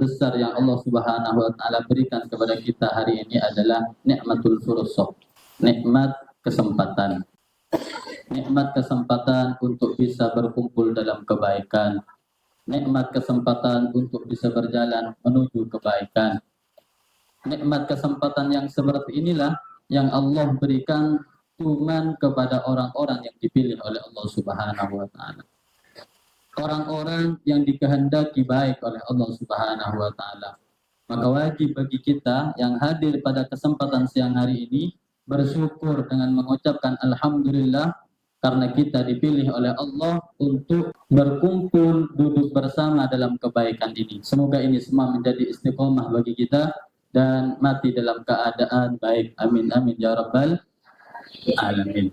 besar yang Allah Subhanahu wa taala berikan kepada kita hari ini adalah nikmatul fursah, nikmat kesempatan. Nikmat kesempatan untuk bisa berkumpul dalam kebaikan. Nikmat kesempatan untuk bisa berjalan menuju kebaikan. Nikmat kesempatan yang seperti inilah yang Allah berikan cuma kepada orang-orang yang dipilih oleh Allah Subhanahu wa taala. Orang-orang yang dikehendaki baik oleh Allah Subhanahu wa taala. Maka wajib bagi kita yang hadir pada kesempatan siang hari ini bersyukur dengan mengucapkan alhamdulillah karena kita dipilih oleh Allah untuk berkumpul duduk bersama dalam kebaikan ini. Semoga ini semua menjadi istiqomah bagi kita dan mati dalam keadaan baik. Amin amin ya rabbal alamin.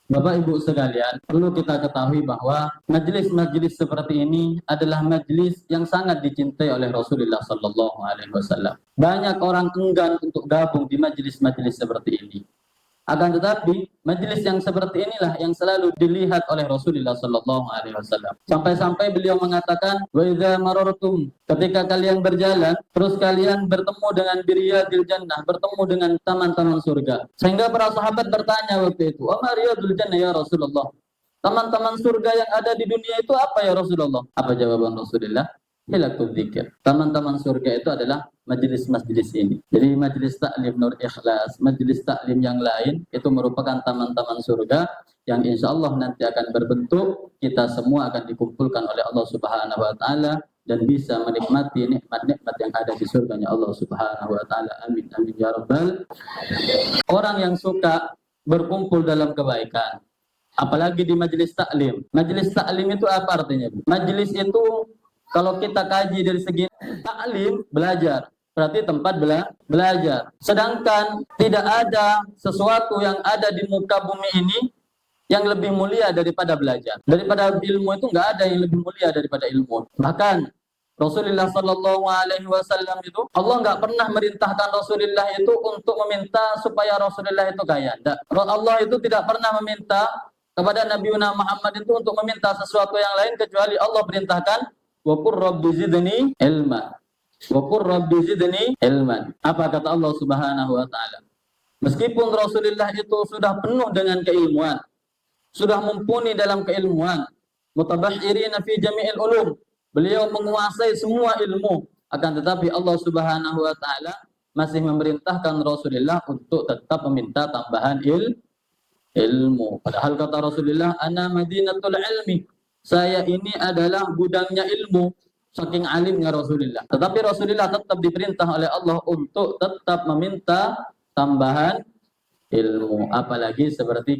Bapak Ibu sekalian, perlu kita ketahui bahwa majelis-majelis seperti ini adalah majelis yang sangat dicintai oleh Rasulullah Sallallahu Alaihi Wasallam. Banyak orang enggan untuk gabung di majelis-majelis seperti ini. Akan tetapi, majelis yang seperti inilah yang selalu dilihat oleh Rasulullah Sallallahu Alaihi Wasallam. Sampai-sampai beliau mengatakan, wa idza marartum, ketika kalian berjalan, terus kalian bertemu dengan biriyadil jannah, bertemu dengan taman-taman surga. Sehingga para sahabat bertanya waktu itu, wa mariyadul jannah ya Rasulullah. Taman-taman surga yang ada di dunia itu apa ya Rasulullah? Apa jawaban Rasulullah? Hilakul dzikir. Taman-taman surga itu adalah majelis-majelis ini. Jadi majelis taklim Nur Ikhlas, majelis taklim yang lain itu merupakan taman-taman surga yang insya Allah nanti akan berbentuk kita semua akan dikumpulkan oleh Allah Subhanahu wa taala dan bisa menikmati nikmat-nikmat yang ada di surganya Allah Subhanahu wa taala. Amin amin ya rabbal. Orang yang suka berkumpul dalam kebaikan, apalagi di majelis taklim. Majelis taklim itu apa artinya? Majelis itu kalau kita kaji dari segi taklim, belajar, berarti tempat belajar. Sedangkan tidak ada sesuatu yang ada di muka bumi ini yang lebih mulia daripada belajar. Daripada ilmu itu nggak ada yang lebih mulia daripada ilmu. Bahkan Rasulullah Sallallahu Alaihi Wasallam itu Allah nggak pernah merintahkan Rasulullah itu untuk meminta supaya Rasulullah itu kaya. Allah itu tidak pernah meminta kepada Nabi Muhammad itu untuk meminta sesuatu yang lain kecuali Allah perintahkan wa qur rabbi zidni ilma. Wa qur rabbi zidni ilman. Apa kata Allah Subhanahu wa taala? Meskipun Rasulullah itu sudah penuh dengan keilmuan, sudah mumpuni dalam keilmuan, mutabahhirina fi jami'il ulum. Beliau menguasai semua ilmu, akan tetapi Allah Subhanahu wa taala masih memerintahkan Rasulullah untuk tetap meminta tambahan ilmu. Padahal kata Rasulullah, ana madinatul ilmi. Saya ini adalah gudangnya ilmu, saking alimnya Rasulullah. Tetapi Rasulullah tetap diperintah oleh Allah untuk tetap meminta tambahan ilmu. Apalagi seperti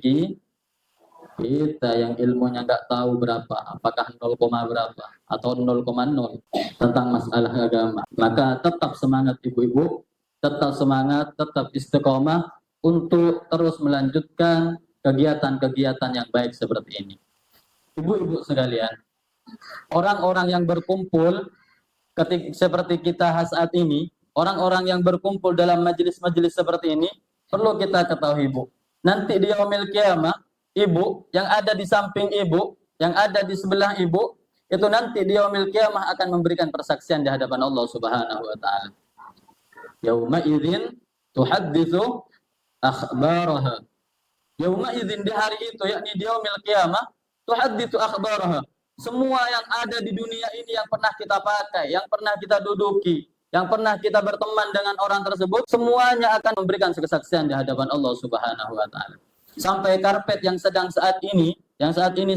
kita yang ilmunya nggak tahu berapa, apakah 0, berapa atau 0,0 tentang masalah agama. Maka tetap semangat ibu-ibu, tetap semangat, tetap istiqomah untuk terus melanjutkan kegiatan-kegiatan yang baik seperti ini. Ibu-ibu sekalian, orang-orang yang berkumpul seperti kita saat ini, orang-orang yang berkumpul dalam majelis-majelis seperti ini, perlu kita ketahui ibu. Nanti di yaumil qiyamah, ibu yang ada di samping ibu, yang ada di sebelah ibu, itu nanti di yaumil qiyamah akan memberikan persaksian di hadapan Allah Subhanahu wa taala. Yauma idzin tuhadditsu akhbaraha. Yauma idzin, di hari itu, yakni di yaumil qiyamah, tuhadditsu akhbaraha. Semua yang ada di dunia ini yang pernah kita pakai, yang pernah kita duduki, yang pernah kita berteman dengan orang tersebut, semuanya akan memberikan kesaksian di hadapan Allah Subhanahu wa taala. Sampai karpet yang saat ini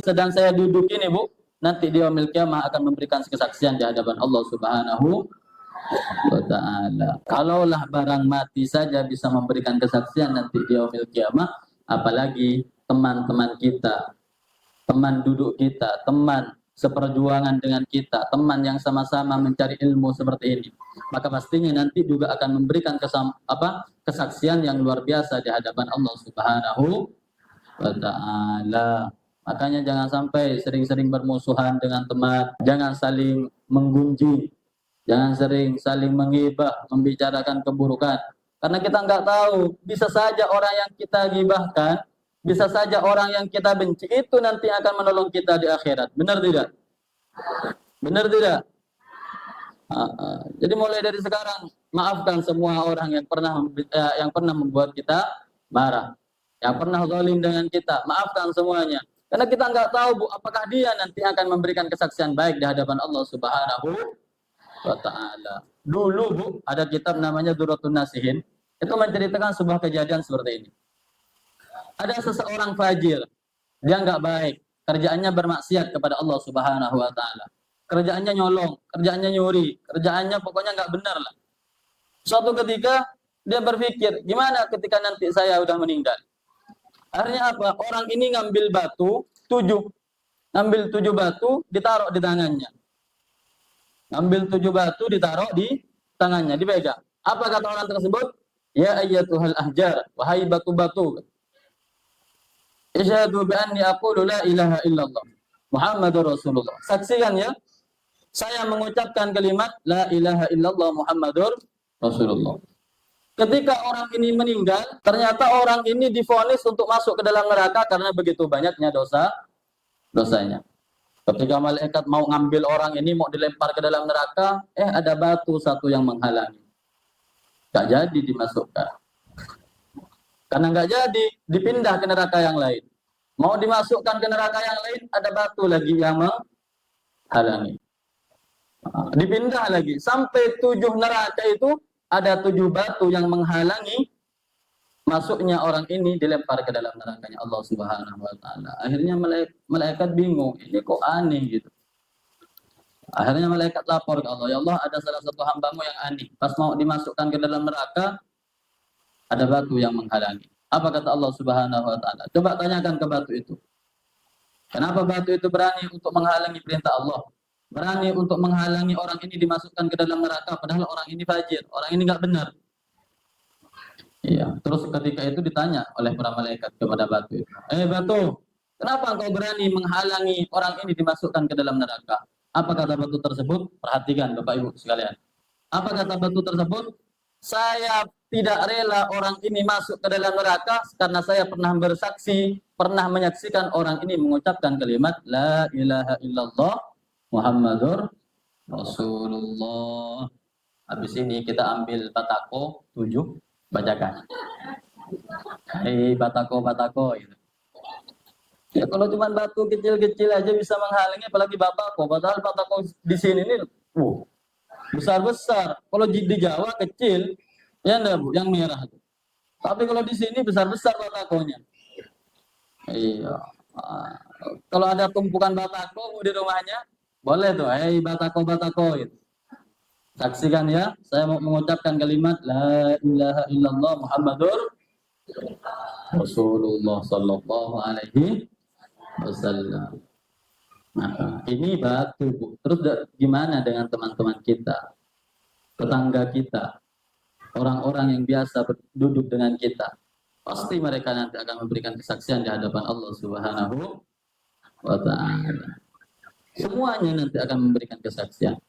sedang saya duduk ini, Bu, nanti di yaumil qiyamah akan memberikan kesaksian di hadapan Allah Subhanahu wa taala. Kalaulah barang mati saja bisa memberikan kesaksian nanti di yaumil qiyamah, apalagi teman-teman kita, teman duduk kita, teman seperjuangan dengan kita, teman yang sama-sama mencari ilmu seperti ini, maka pastinya nanti juga akan memberikan kesaksian yang luar biasa di hadapan Allah Subhanahu wa taala. Makanya jangan sampai sering-sering bermusuhan dengan teman, jangan saling menggunjing, jangan sering saling menghibah, membicarakan keburukan. Karena kita nggak tahu, bisa saja orang yang kita ghibahkan, bisa saja orang yang kita benci itu nanti akan menolong kita di akhirat. Benar tidak? Benar tidak? Jadi mulai dari sekarang maafkan semua orang yang pernah membuat kita marah, yang pernah zalim dengan kita, maafkan semuanya. Karena kita nggak tahu Bu, apakah dia nanti akan memberikan kesaksian baik di hadapan Allah Subhanahu wa Ta'ala. Dulu Bu, ada kitab namanya Durratun Nasihin, itu menceritakan sebuah kejadian seperti ini. Ada seseorang fajir, dia nggak baik, kerjaannya bermaksiat kepada Allah Subhanahu wa Ta'ala. Kerjaannya nyolong, kerjaannya nyuri, kerjaannya pokoknya nggak benar lah. Suatu ketika dia berpikir, gimana ketika nanti saya udah meninggal? Akhirnya apa? Orang ini ngambil batu 7, ngambil 7 batu ditaruh di tangannya. Ngambil 7 batu ditaruh di tangannya, dipegang. Apa kata orang tersebut? Ya ayyatuhal ahjar, wahai batu-batu. Isyhadu bi anni aqulu la ilaha illallah Muhammadur Rasulullah. Saksikan ya, saya mengucapkan kalimat la ilaha illallah Muhammadur Rasulullah. Ketika orang ini meninggal, ternyata orang ini divonis untuk masuk ke dalam neraka karena begitu banyaknya dosanya. Ketika malaikat mau ngambil orang ini, mau dilempar ke dalam neraka, ada batu satu yang menghalangi. Gak jadi dimasukkan. Karena nggak jadi, dipindah ke neraka yang lain. Mau dimasukkan ke neraka yang lain, ada batu lagi yang menghalangi. Dipindah lagi. Sampai 7 neraka itu, ada 7 batu yang menghalangi masuknya orang ini, dilempar ke dalam nerakanya Allah Subhanahu wa Ta'ala. Akhirnya malaikat bingung, ini kok aneh gitu. Akhirnya malaikat lapor ke Allah, ya Allah, ada salah satu hambamu yang aneh. Pas mau dimasukkan ke dalam neraka, ada batu yang menghalangi. Apa kata Allah Subhanahu wa Ta'ala? Coba tanyakan ke batu itu. Kenapa batu itu berani untuk menghalangi perintah Allah? Berani untuk menghalangi orang ini dimasukkan ke dalam neraka, padahal orang ini fajir, orang ini nggak benar. Iya, terus ketika itu ditanya oleh para malaikat kepada batu itu, batu, kenapa engkau berani menghalangi orang ini dimasukkan ke dalam neraka? Apa kata batu tersebut? Perhatikan Bapak Ibu sekalian. Apa kata batu tersebut? Saya tidak rela orang ini masuk ke dalam neraka karena saya pernah bersaksi, pernah menyaksikan orang ini mengucapkan kalimat la ilaha illallah Muhammadur Rasulullah. Habis ini kita ambil batako 7, bacakan. Hei batako gitu. Ya kalau cuma batu kecil-kecil aja bisa menghalangi, apalagi batako. Padahal batako di sini nih, besar-besar. Kalau di Jawa kecil, ya enggak Bu, yang merah. Tapi kalau di sini besar-besar batakonya. Iya. Kalau ada tumpukan batako di rumahnya, boleh tuh, batako gitu. Saksikan ya, saya mau mengucapkan kalimat la ilaha illallah Muhammadur Rasulullah sallallahu alaihi wasallam. Nah, ini batu Bu. Terus gimana dengan teman-teman kita, tetangga kita, orang-orang yang biasa duduk dengan kita? Pasti mereka nanti akan memberikan kesaksian di hadapan Allah Subhanahu wa Ta'ala. Semuanya nanti akan memberikan kesaksian.